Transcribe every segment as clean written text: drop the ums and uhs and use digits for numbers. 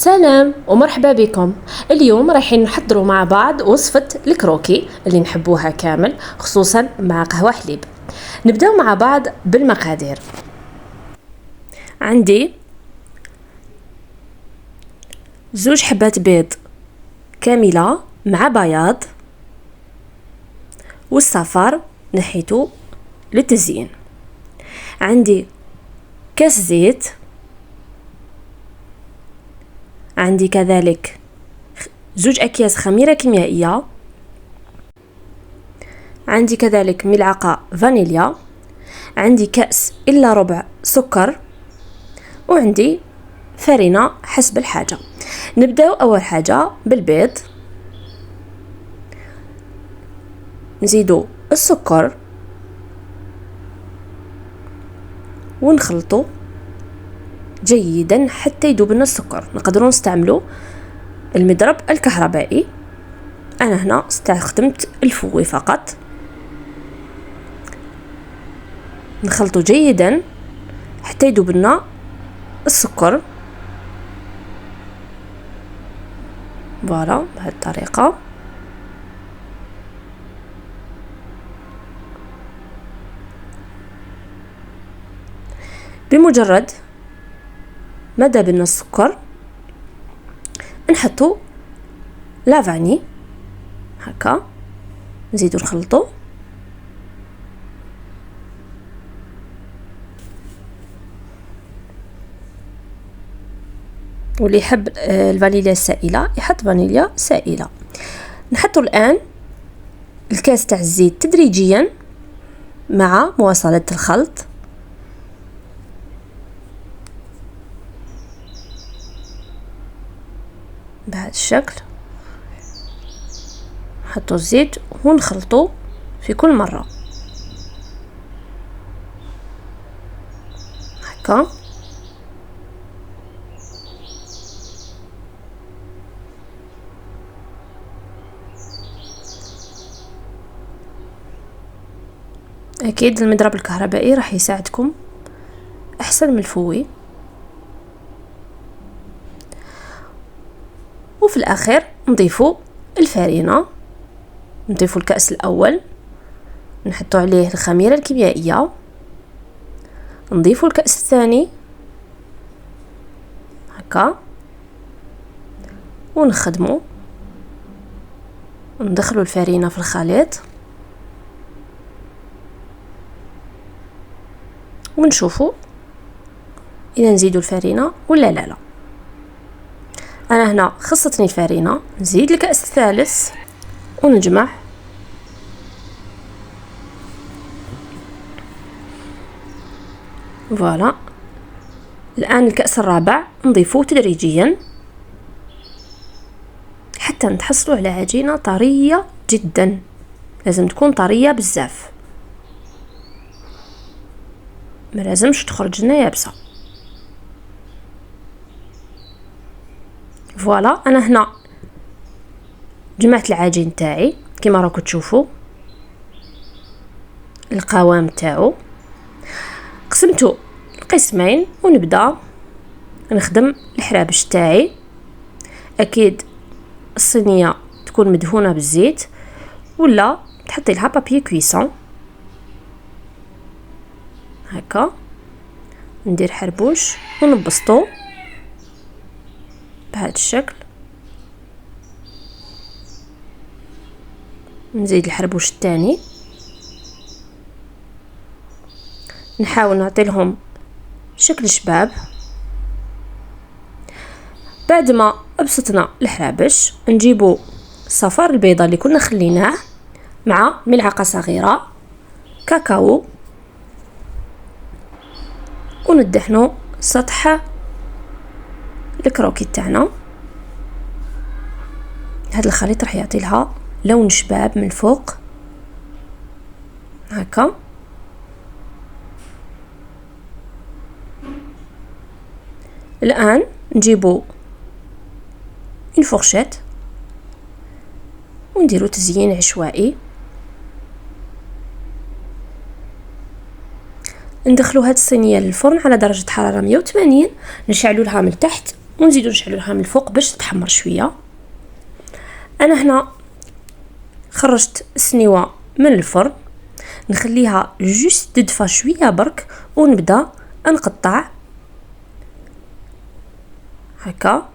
سلام ومرحبا بكم. اليوم رايحين نحضروا مع بعض وصفة الكروكي اللي نحبوها كامل، خصوصا مع قهوة حليب. نبداو مع بعض بالمقادير. عندي 2 حبات بيض كاملة مع بياض، والصفار نحيته للتزيين. عندي كاس زيت، عندي كذلك 2 أكياس خميرة كيميائية، عندي كذلك ملعقة فانيليا، عندي كأس إلا ربع سكر، وعندي فرينة حسب الحاجة. نبدأ أول حاجة بالبيض. نزيدو السكر ونخلطه جيدا حتى يذوب لنا السكر. نقدروا نستعملوا المضرب الكهربائي، أنا هنا استخدمت الفوي فقط. نخلطه جيدا حتى يذوب لنا السكر، فوالا بهذه الطريقة. بمجرد ما ذاب لنا السكر نحطو لافاني هكا، نزيدو نخلطو. واللي يحب الفانيليا السائلة يحط فانيليا سائلة. نحطو الآن الكاس تاع الزيت تدريجيا مع مواصلة الخلط. بهذا الشكل نحطو الزيت ونخلطو في كل مرة هكا. أكيد المضرب الكهربائي راح يساعدكم أحسن من الفوي. وفي الأخير نضيفوا الفرينة، نضيفوا الكأس الأول، نحطوا عليه الخميرة الكيميائية، نضيفوا الكأس الثاني هكا، ونخدموا وندخلوا الفرينة في الخليط ونشوفوا إذا نزيدوا الفرينة ولا لا. أنا هنا خصتني الفرينة، نزيد الكأس الثالث ونجمع. فوالا الآن الكأس الرابع نضيفوه تدريجيا حتى نتحصلوا على عجينة طرية جدا، لازم تكون طرية بزاف، ما لازمش تخرج لنا يابسة. فوالا انا هنا جمعت العجين تاعي كما راكم تشوفوا القوام تاعو. قسمته قسمين ونبدا نخدم الحرابش تاعي. اكيد الصينيه تكون مدهونه بالزيت ولا تحطي لها بابي كويسون هكا. ندير حربوش ونبسطو بهذا الشكل. نزيد الحربوش الثاني، نحاول نعطي لهم شكل شباب. بعد ما ابسطنا الحرابش نجيبو صفار البيضه اللي كنا خليناه مع ملعقه صغيره كاكاو، وندهنو سطح الكروكي تاعنا. هذا الخليط راح يعطي لها لون شباب من فوق هكا. الآن نجيبو اون فورشيت ونديرو تزيين عشوائي. ندخلو هاد الصينيه للفرن على درجه حراره 180، نشعلو لها من تحت ونزيدو نشعلوها من الفوق باش تتحمر شويه. انا هنا خرجت السنيوه من الفرن، نخليها جوست تدفى شويه برك ونبدا نقطع هكا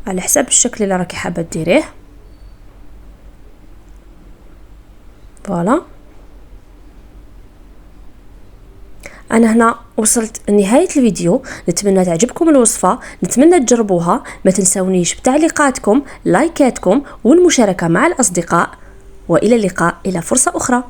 على حساب الشكل اللي راكي حابه ديريه. فوالا انا هنا وصلت لنهايه الفيديو. نتمنى تعجبكم الوصفه، نتمنى تجربوها. ما تنسونيش بتعليقاتكم، لايكاتكم والمشاركه مع الاصدقاء، والى اللقاء، الى فرصه اخرى.